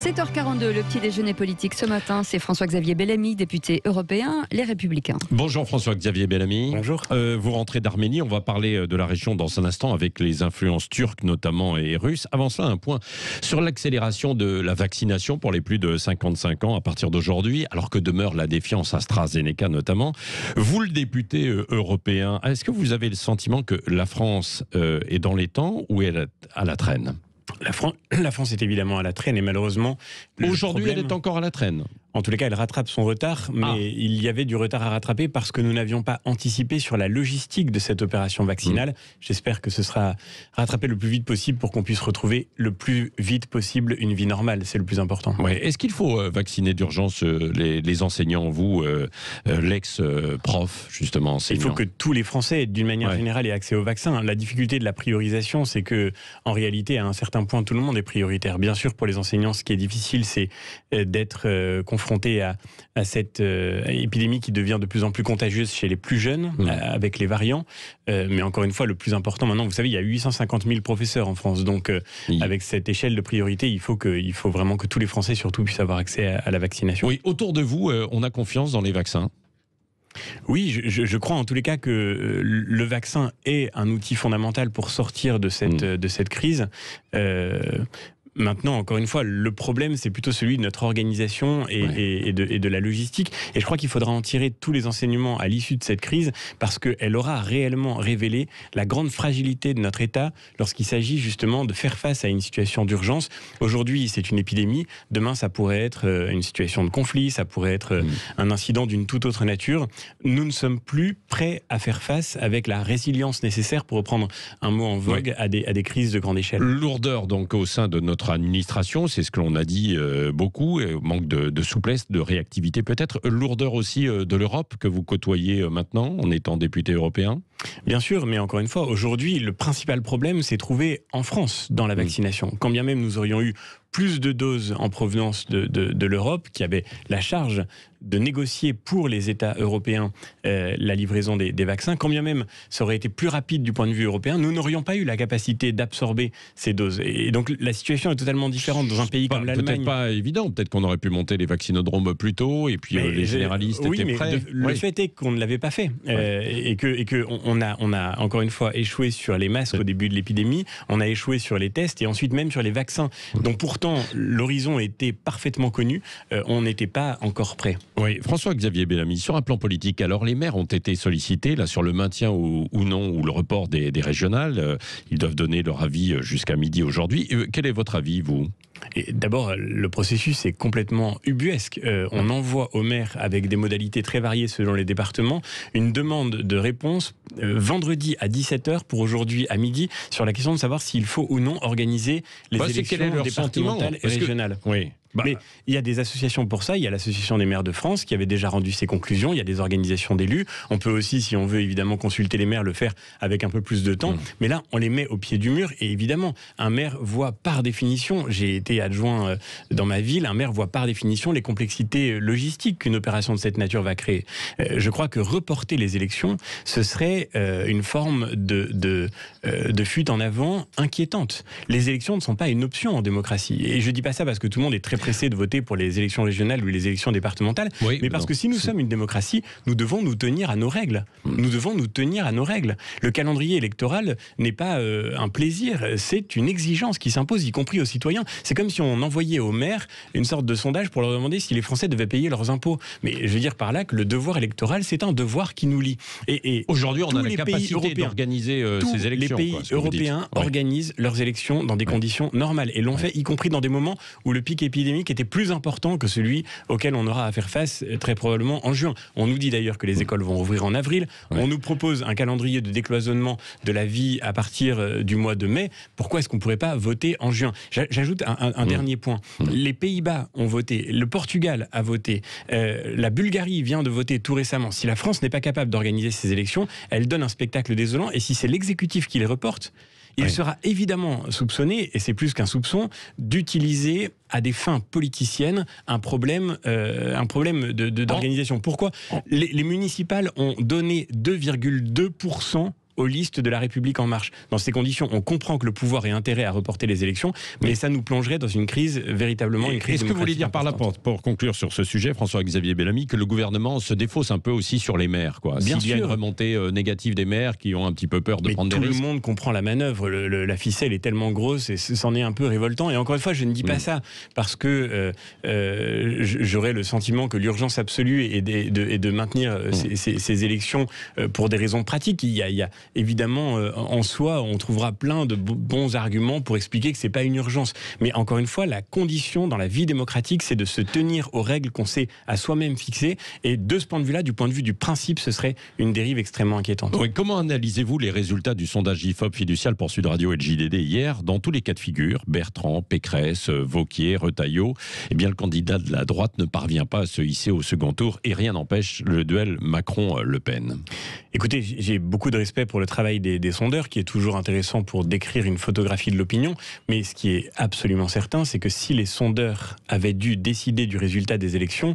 7h42, le petit déjeuner politique ce matin, c'est François-Xavier Bellamy, député européen, Les Républicains. Bonjour François-Xavier Bellamy. Bonjour. Vous rentrez d'Arménie, on va parler de la région dans un instant avec les influences turques notamment et russes. Avant cela, un point sur l'accélération de la vaccination pour les plus de 55 ans à partir d'aujourd'hui, alors que demeure la défiance AstraZeneca notamment. Vous, le député européen, est-ce que vous avez le sentiment que la France est dans les temps ou elle est à la traîne ? La France est évidemment à la traîne et malheureusement... Aujourd'hui, elle est encore à la traîne. En tous les cas, elle rattrape son retard, mais il y avait du retard à rattraper parce que nous n'avions pas anticipé sur la logistique de cette opération vaccinale. J'espère que ce sera rattrapé le plus vite possible pour qu'on puisse retrouver le plus vite possible une vie normale. C'est le plus important. Ouais. Est-ce qu'il faut vacciner d'urgence les enseignants, vous, l'ex-prof, justement, enseignant ? Il faut que tous les Français, d'une manière générale, aient accès au vaccin. La difficulté de la priorisation, c'est que, en réalité, à un certain point, tout le monde est prioritaire. Bien sûr, pour les enseignants, ce qui est difficile, c'est d'être confronté à cette épidémie qui devient de plus en plus contagieuse chez les plus jeunes, avec les variants. Mais encore une fois, le plus important maintenant, vous savez, il y a 850 000 professeurs en France. Donc, avec cette échelle de priorité, il faut vraiment que tous les Français, surtout, puissent avoir accès à la vaccination. Oui, autour de vous, on a confiance dans les vaccins ? Oui, je crois en tous les cas que le vaccin est un outil fondamental pour sortir de cette crise. Maintenant, encore une fois, le problème, c'est plutôt celui de notre organisation et de la logistique. Et je crois qu'il faudra en tirer tous les enseignements à l'issue de cette crise parce qu'elle aura réellement révélé la grande fragilité de notre État lorsqu'il s'agit justement de faire face à une situation d'urgence. Aujourd'hui, c'est une épidémie. Demain, ça pourrait être une situation de conflit, ça pourrait être un incident d'une toute autre nature. Nous ne sommes plus prêts à faire face avec la résilience nécessaire, pour reprendre un mot en vogue, à des crises de grande échelle. Lourdeur donc au sein de notre administration, c'est ce que l'on a dit beaucoup, manque de souplesse, de réactivité peut-être, lourdeur aussi de l'Europe que vous côtoyez maintenant en étant député européen. Bien sûr, mais encore une fois, aujourd'hui, le principal problème s'est trouvé en France dans la vaccination. Quand bien même nous aurions eu plus de doses en provenance de l'Europe, qui avait la charge de négocier pour les États européens la livraison des vaccins, quand bien même ça aurait été plus rapide du point de vue européen, nous n'aurions pas eu la capacité d'absorber ces doses. Et donc la situation est totalement différente dans un pays comme l'Allemagne. Peut-être pas évident, peut-être qu'on aurait pu monter les vaccinodromes plus tôt, et puis les généralistes étaient prêts. Le fait est qu'on ne l'avait pas fait, et que on a encore une fois échoué sur les masques au début de l'épidémie, on a échoué sur les tests, et ensuite même sur les vaccins. Donc pourtant, l'horizon était parfaitement connu, on n'était pas encore prêt. Oui, François-Xavier Bellamy, sur un plan politique, alors les maires ont été sollicités là, sur le maintien ou non, ou le report des régionales. Ils doivent donner leur avis jusqu'à midi aujourd'hui. Quel est votre avis, vous ? D'abord, le processus est complètement ubuesque. On envoie aux maires, avec des modalités très variées selon les départements, une demande de réponse vendredi à 17h pour aujourd'hui à midi sur la question de savoir s'il faut ou non organiser les élections départementales et régionales. Mais il y a des associations pour ça. Il y a l'Association des maires de France qui avait déjà rendu ses conclusions. Il y a des organisations d'élus. On peut aussi, si on veut évidemment consulter les maires, le faire avec un peu plus de temps. Mais là, on les met au pied du mur. Et évidemment, un maire voit par définition, j'ai été adjoint dans ma ville, un maire voit par définition les complexités logistiques qu'une opération de cette nature va créer. Je crois que reporter les élections, ce serait une forme de fuite en avant inquiétante. Les élections ne sont pas une option en démocratie. Et je dis pas ça parce que tout le monde est très pressé de voter pour les élections régionales ou les élections départementales, mais parce que si nous sommes une démocratie, nous devons nous tenir à nos règles. Nous devons nous tenir à nos règles. Le calendrier électoral n'est pas un plaisir, c'est une exigence qui s'impose, y compris aux citoyens. C'est comme si on envoyait aux maires une sorte de sondage pour leur demander si les Français devaient payer leurs impôts. Mais je veux dire par là que le devoir électoral, c'est un devoir qui nous lie. Et aujourd'hui, on a la capacité d'organiser ces élections. Les pays européens organisent leurs élections dans des conditions normales et l'ont fait, y compris dans des moments où le pic épidémique était plus important que celui auquel on aura à faire face très probablement en juin. On nous dit d'ailleurs que les écoles vont rouvrir en avril. On nous propose un calendrier de décloisonnement de la vie à partir du mois de mai. Pourquoi est-ce qu'on ne pourrait pas voter en juin ? J'ajoute un dernier point. Les Pays-Bas ont voté, le Portugal a voté, la Bulgarie vient de voter tout récemment. Si la France n'est pas capable d'organiser ces élections, elle donne un spectacle désolant, et si c'est l'exécutif qui les reporte, il sera évidemment soupçonné, et c'est plus qu'un soupçon, d'utiliser à des fins politiciennes un problème d'organisation. Pourquoi ? Les municipales ont donné 2,2% aux listes de La République En Marche. Dans ces conditions, on comprend que le pouvoir ait intérêt à reporter les élections, mais ça nous plongerait dans une crise, véritablement une crise. Est-ce que vous voulez dire par là, pour conclure sur ce sujet, François-Xavier Bellamy, que le gouvernement se défausse un peu aussi sur les maires, quoi? Bien S'il y a sûr. une remontée négative des maires qui ont un petit peu peur de prendre des risques. Tout le monde comprend la manœuvre. La ficelle est tellement grosse et c'en est un peu révoltant. Et encore une fois, je ne dis pas ça parce que j'aurais le sentiment que l'urgence absolue est de maintenir ces élections pour des raisons pratiques. Il y a évidemment en soi, on trouvera plein de bons arguments pour expliquer que c'est pas une urgence. Mais encore une fois, la condition dans la vie démocratique, c'est de se tenir aux règles qu'on s'est à soi-même fixées. Et de ce point de vue-là, du point de vue du principe, ce serait une dérive extrêmement inquiétante. Oui, comment analysez-vous les résultats du sondage IFOP fiducial pour Sud Radio et le JDD hier? Dans tous les cas de figure, Bertrand, Pécresse, Wauquiez, Retailleau, eh bien le candidat de la droite ne parvient pas à se hisser au second tour et rien n'empêche le duel Macron-Le Pen. Écoutez, j'ai beaucoup de respect pour le travail des sondeurs, qui est toujours intéressant pour décrire une photographie de l'opinion. Mais ce qui est absolument certain, c'est que si les sondeurs avaient dû décider du résultat des élections,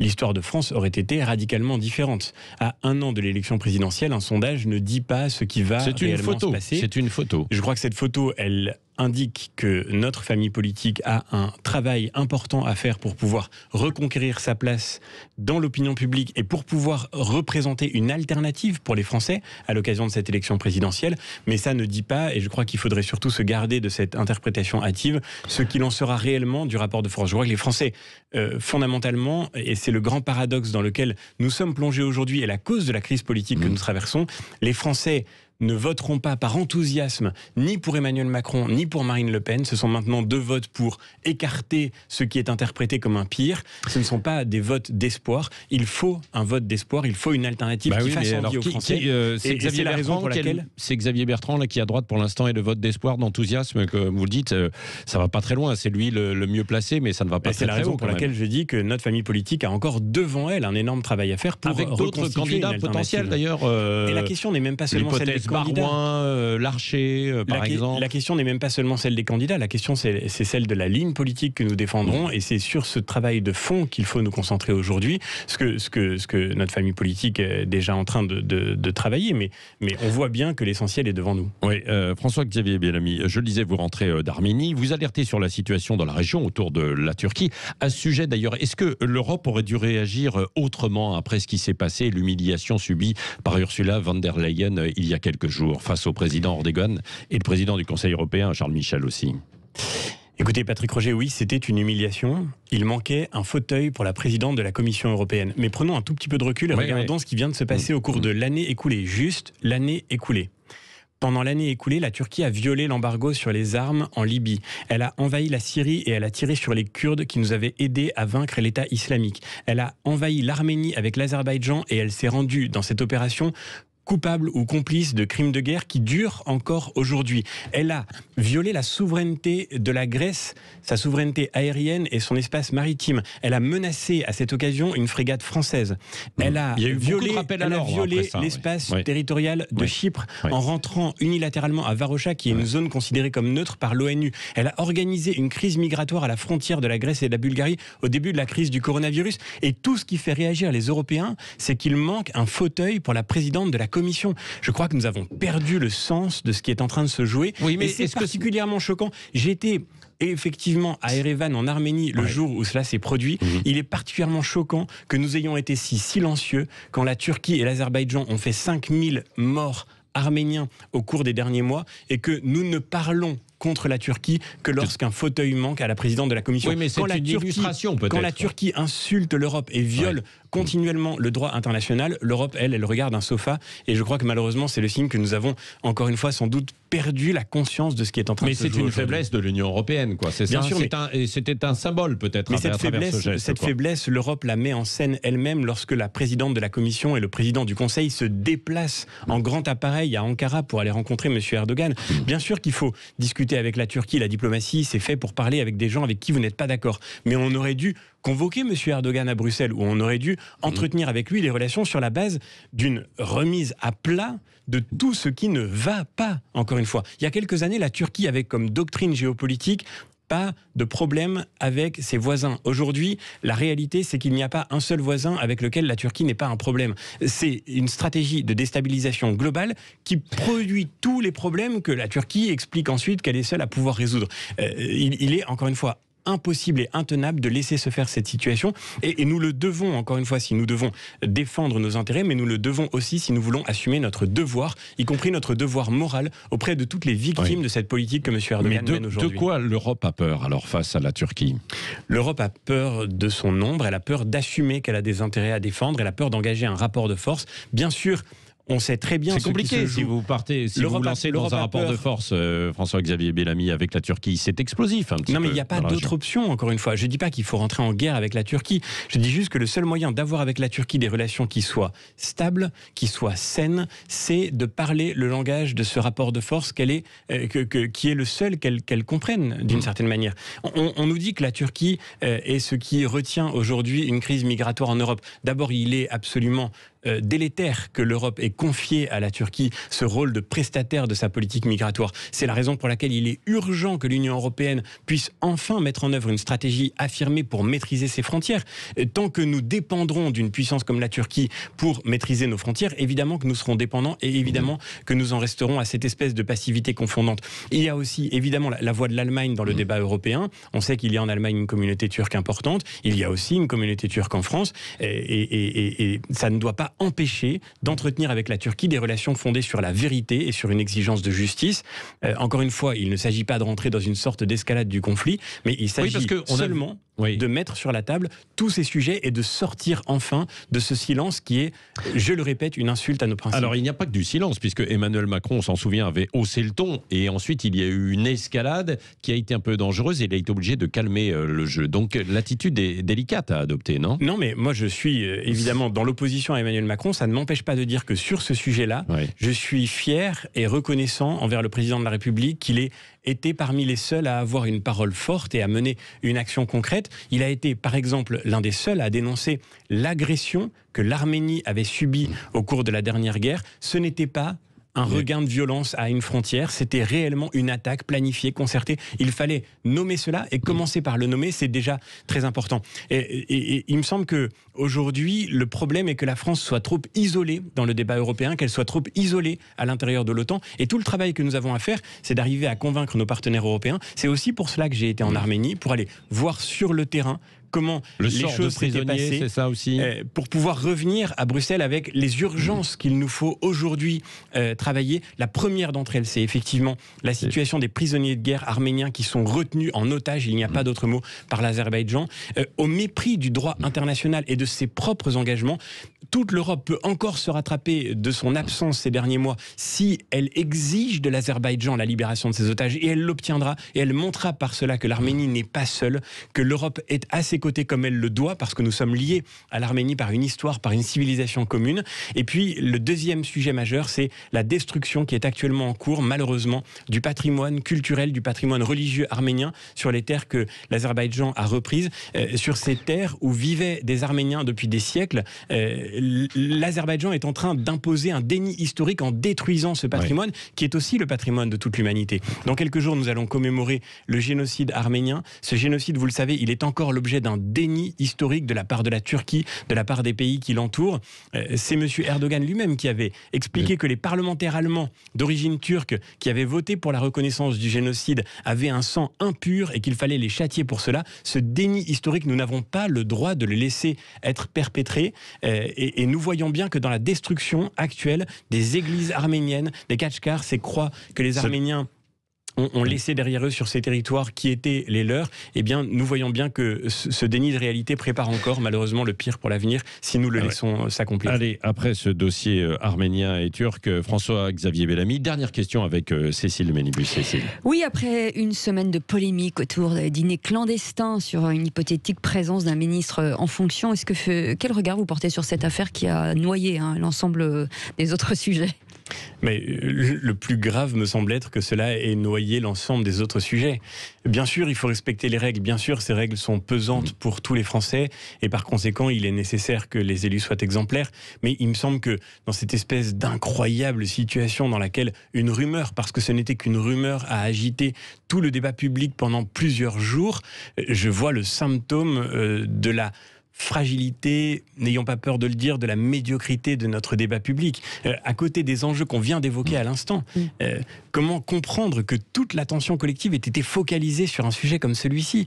l'histoire de France aurait été radicalement différente. À un an de l'élection présidentielle, un sondage ne dit pas ce qui va réellement se passer. C'est une photo. Je crois que cette photo, elle indique que notre famille politique a un travail important à faire pour pouvoir reconquérir sa place dans l'opinion publique et pour pouvoir représenter une alternative pour les Français à l'occasion de cette élection présidentielle. Mais ça ne dit pas, et je crois qu'il faudrait surtout se garder de cette interprétation hâtive, ce qu'il en sera réellement du rapport de force. Je crois que les Français, fondamentalement, et c'est le grand paradoxe dans lequel nous sommes plongés aujourd'hui et la cause de la crise politique que nous traversons, les Français ne voteront pas par enthousiasme ni pour Emmanuel Macron ni pour Marine Le Pen. Ce sont maintenant 2 votes pour écarter ce qui est interprété comme un pire. Ce ne sont pas des votes d'espoir. Il faut un vote d'espoir, il faut une alternative qui fasse envie aux Français. C'est la raison pour laquelle... C'est Xavier Bertrand là, qui à droite pour l'instant est le vote d'espoir, d'enthousiasme, comme vous le dites. Ça va pas très loin, c'est lui le mieux placé, mais ça ne va pas très, très haut. C'est la raison pour laquelle je dis que notre famille politique a encore devant elle un énorme travail à faire pour avec d'autres candidats potentiels d'ailleurs. Et la question n'est même pas seulement celle des candidats. Barouin, Larcher, par exemple. La question n'est même pas seulement celle des candidats, la question c'est celle de la ligne politique que nous défendrons, et c'est sur ce travail de fond qu'il faut nous concentrer aujourd'hui, ce que notre famille politique est déjà en train de travailler, mais on voit bien que l'essentiel est devant nous. Oui, François-Xavier Bellamy, je le disais, vous rentrez d'Arménie, vous alertez sur la situation dans la région autour de la Turquie. À ce sujet d'ailleurs, est-ce que l'Europe aurait dû réagir autrement après ce qui s'est passé, l'humiliation subie par Ursula von der Leyen il y a quelques jours face au président Erdogan et le président du Conseil européen, Charles Michel aussi? Écoutez, Patrick Roger, oui, c'était une humiliation. Il manquait un fauteuil pour la présidente de la Commission européenne. Mais prenons un tout petit peu de recul et regardons ce qui vient de se passer au cours de l'année écoulée. Juste l'année écoulée. Pendant l'année écoulée, la Turquie a violé l'embargo sur les armes en Libye. Elle a envahi la Syrie et elle a tiré sur les Kurdes qui nous avaient aidés à vaincre l'État islamique. Elle a envahi l'Arménie avec l'Azerbaïdjan et elle s'est rendue dans cette opération coupable ou complice de crimes de guerre qui durent encore aujourd'hui. Elle a violé la souveraineté de la Grèce, sa souveraineté aérienne et son espace maritime. Elle a menacé à cette occasion une frégate française. Elle a violé l'espace territorial de Chypre en rentrant unilatéralement à Varosha, qui est une zone considérée comme neutre par l'ONU. Elle a organisé une crise migratoire à la frontière de la Grèce et de la Bulgarie au début de la crise du coronavirus. Et tout ce qui fait réagir les Européens, c'est qu'il manque un fauteuil pour la présidente de la Commission. Je crois que nous avons perdu le sens de ce qui est en train de se jouer. Oui, mais c'est particulièrement choquant. J'ai été effectivement à Erevan en Arménie le jour où cela s'est produit. Il est particulièrement choquant que nous ayons été si silencieux quand la Turquie et l'Azerbaïdjan ont fait 5000 morts arméniens au cours des derniers mois et que nous ne parlons contre la Turquie que lorsqu'un fauteuil manque à la présidente de la Commission. Oui, mais c'est une illustration peut-être. Quand la Turquie insulte l'Europe et viole continuellement le droit international, l'Europe, elle regarde un sofa, et je crois que malheureusement c'est le signe que nous avons encore une fois sans doute perdu la conscience de ce qui est en train de se jouer. Mais c'est une faiblesse de l'Union européenne, quoi. C'est bien ça. Sûr, c'était un symbole peut-être. Mais cette faiblesse, l'Europe la met en scène elle-même lorsque la présidente de la Commission et le président du Conseil se déplacent en grand appareil à Ankara pour aller rencontrer M. Erdogan. Bien sûr qu'il faut discuter avec la Turquie, la diplomatie, c'est fait pour parler avec des gens avec qui vous n'êtes pas d'accord. Mais on aurait dû convoquer M. Erdogan à Bruxelles, ou on aurait dû entretenir avec lui des relations sur la base d'une remise à plat de tout ce qui ne va pas, encore une fois. Il y a quelques années, la Turquie avait comme doctrine géopolitique pas de problème avec ses voisins. Aujourd'hui, la réalité, c'est qu'il n'y a pas un seul voisin avec lequel la Turquie n'est pas un problème. C'est une stratégie de déstabilisation globale qui produit tous les problèmes que la Turquie explique ensuite qu'elle est seule à pouvoir résoudre. Il est, encore une fois, impossible et intenable de laisser se faire cette situation et nous le devons, encore une fois, si nous devons défendre nos intérêts, mais nous le devons aussi si nous voulons assumer notre devoir, y compris notre devoir moral auprès de toutes les victimes de cette politique que M. Erdogan mène aujourd'hui. De quoi l'Europe a peur alors face à la Turquie ? L'Europe a peur de son nombre, elle a peur d'assumer qu'elle a des intérêts à défendre, elle a peur d'engager un rapport de force. Bien sûr, on sait très bien. C'est compliqué si vous partez, si vous vous lancez dans un rapport de force, François-Xavier Bellamy, avec la Turquie. C'est explosif un petit peu. Non, mais il n'y a pas d'autre option, encore une fois. Je ne dis pas qu'il faut rentrer en guerre avec la Turquie. Je dis juste que le seul moyen d'avoir avec la Turquie des relations qui soient stables, qui soient saines, c'est de parler le langage de ce rapport de force qui est le seul qu'elle comprenne d'une certaine manière. On nous dit que la Turquie est ce qui retient aujourd'hui une crise migratoire en Europe. D'abord, il est absolument délétère que l'Europe ait confié à la Turquie ce rôle de prestataire de sa politique migratoire. C'est la raison pour laquelle il est urgent que l'Union européenne puisse enfin mettre en œuvre une stratégie affirmée pour maîtriser ses frontières. Tant que nous dépendrons d'une puissance comme la Turquie pour maîtriser nos frontières, évidemment que nous serons dépendants et évidemment que nous en resterons à cette espèce de passivité confondante. Il y a aussi évidemment la voix de l'Allemagne dans le débat européen. On sait qu'il y a en Allemagne une communauté turque importante. Il y a aussi une communauté turque en France et ça ne doit pas empêcher d'entretenir avec la Turquie des relations fondées sur la vérité et sur une exigence de justice. Encore une fois, il ne s'agit pas de rentrer dans une sorte d'escalade du conflit, mais il s'agit seulement de mettre sur la table tous ces sujets et de sortir enfin de ce silence qui est, je le répète, une insulte à nos principes. Alors, il n'y a pas que du silence, puisque Emmanuel Macron, on s'en souvient, avait haussé le ton, et ensuite il y a eu une escalade qui a été un peu dangereuse, et il a été obligé de calmer le jeu. Donc, l'attitude est délicate à adopter, non ? Non, mais moi, je suis évidemment dans l'opposition à Emmanuel Macron. Ça ne m'empêche pas de dire que sur ce sujet-là, je suis fier et reconnaissant envers le président de la République qu'il ait été parmi les seuls à avoir une parole forte et à mener une action concrète. Il a été, par exemple, l'un des seuls à dénoncer l'agression que l'Arménie avait subie au cours de la dernière guerre. Ce n'était pas un regain de violence à une frontière, c'était réellement une attaque planifiée, concertée. Il fallait nommer cela et commencer par le nommer, c'est déjà très important. Et il me semble que aujourd'hui, le problème est que la France soit trop isolée dans le débat européen, qu'elle soit trop isolée à l'intérieur de l'OTAN. Et tout le travail que nous avons à faire, c'est d'arriver à convaincre nos partenaires européens. C'est aussi pour cela que j'ai été en Arménie, pour aller voir sur le terrain comment les choses s'étaient passées, c'est ça aussi. Pour pouvoir revenir à Bruxelles avec les urgences qu'il nous faut aujourd'hui travailler. La première d'entre elles, c'est effectivement la situation des prisonniers de guerre arméniens qui sont retenus en otage, il n'y a pas d'autre mot, par l'Azerbaïdjan, au mépris du droit international et de ses propres engagements. Toute l'Europe peut encore se rattraper de son absence ces derniers mois si elle exige de l'Azerbaïdjan la libération de ses otages, et elle l'obtiendra, et elle montrera par cela que l'Arménie n'est pas seule, que l'Europe est à ses côtés comme elle le doit, parce que nous sommes liés à l'Arménie par une histoire, par une civilisation commune. Et puis le deuxième sujet majeur, c'est la destruction qui est actuellement en cours, malheureusement, du patrimoine culturel, du patrimoine religieux arménien sur les terres que l'Azerbaïdjan a reprises, sur ces terres où vivaient des Arméniens depuis des siècles. L'Azerbaïdjan est en train d'imposer un déni historique en détruisant ce patrimoine qui est aussi le patrimoine de toute l'humanité. Dans quelques jours, nous allons commémorer le génocide arménien. Ce génocide, vous le savez, il est encore l'objet d'un déni historique de la part de la Turquie, de la part des pays qui l'entourent. C'est M. Erdogan lui-même qui avait expliqué que les parlementaires allemands d'origine turque qui avaient voté pour la reconnaissance du génocide avaient un sang impur et qu'il fallait les châtier pour cela. Ce déni historique, nous n'avons pas le droit de le laisser être perpétré. Et nous voyons bien que dans la destruction actuelle des églises arméniennes, des Kachkars, ces croix que les Arméniens ont laissé derrière eux sur ces territoires qui étaient les leurs, eh bien, nous voyons bien que ce déni de réalité prépare encore, malheureusement, le pire pour l'avenir, si nous le laissons s'accomplir. Allez, après ce dossier arménien et turc, François-Xavier Bellamy, dernière question avec Cécile Ménibus. Cécile. Oui, après une semaine de polémique autour des dîners clandestins sur une hypothétique présence d'un ministre en fonction, quel regard vous portez sur cette affaire qui a noyé l'ensemble des autres sujets ? Mais le plus grave me semble être que cela ait noyé l'ensemble des autres sujets. Bien sûr, il faut respecter les règles. Bien sûr, ces règles sont pesantes pour tous les Français et par conséquent, il est nécessaire que les élus soient exemplaires. Mais il me semble que dans cette espèce d'incroyable situation dans laquelle une rumeur, parce que ce n'était qu'une rumeur, a agité tout le débat public pendant plusieurs jours, je vois le symptôme de la fragilité, n'ayons pas peur de le dire, de la médiocrité de notre débat public. À côté des enjeux qu'on vient d'évoquer à l'instant, comment comprendre que toute l'attention collective ait été focalisée sur un sujet comme celui-ci?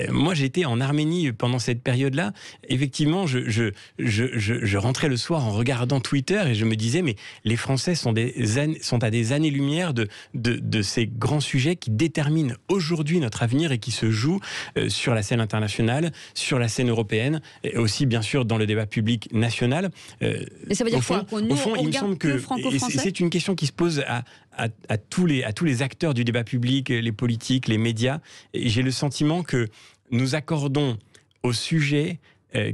Moi, j'étais en Arménie pendant cette période-là. Effectivement, je rentrais le soir en regardant Twitter et je me disais, mais les Français sont à des années-lumière de ces grands sujets qui déterminent aujourd'hui notre avenir et qui se jouent sur la scène internationale, sur la scène européenne, et aussi bien sûr dans le débat public national. Mais ça veut dire quoi? Au fond, il me semble que c'est une question qui se pose à tous les acteurs du débat public, les politiques, les médias. Et j'ai le sentiment que nous accordons au sujet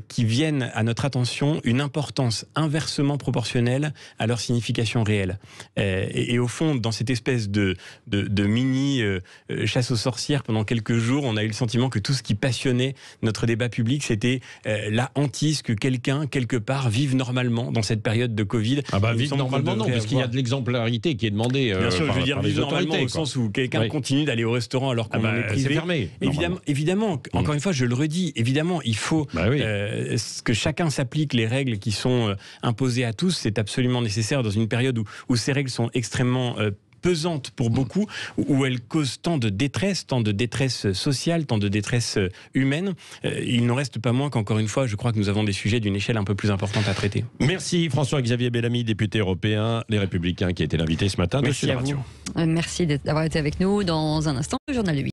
qui viennent à notre attention une importance inversement proportionnelle à leur signification réelle. Et au fond, dans cette espèce de mini chasse aux sorcières pendant quelques jours, on a eu le sentiment que tout ce qui passionnait notre débat public, c'était la hantise que quelqu'un, quelque part, vive normalement dans cette période de Covid. Ah bah vivre normalement non, parce qu'il y a de l'exemplarité qui est demandée. Bien sûr, je veux dire vivre normalement au sens où quelqu'un continue d'aller au restaurant alors qu'on en est privé. C'est fermé. Évidemment, encore une fois, je le redis, évidemment, il faut que chacun s'applique les règles qui sont imposées à tous. C'est absolument nécessaire dans une période où ces règles sont extrêmement pesantes pour beaucoup, où elles causent tant de détresse sociale, tant de détresse humaine. Il n'en reste pas moins qu'encore une fois, je crois que nous avons des sujets d'une échelle un peu plus importante à traiter. Merci François-Xavier Bellamy, député européen, Les Républicains, qui a été l'invité ce matin de Sud Radio. Merci d'avoir été avec nous. Dans un instant, le journal de 8.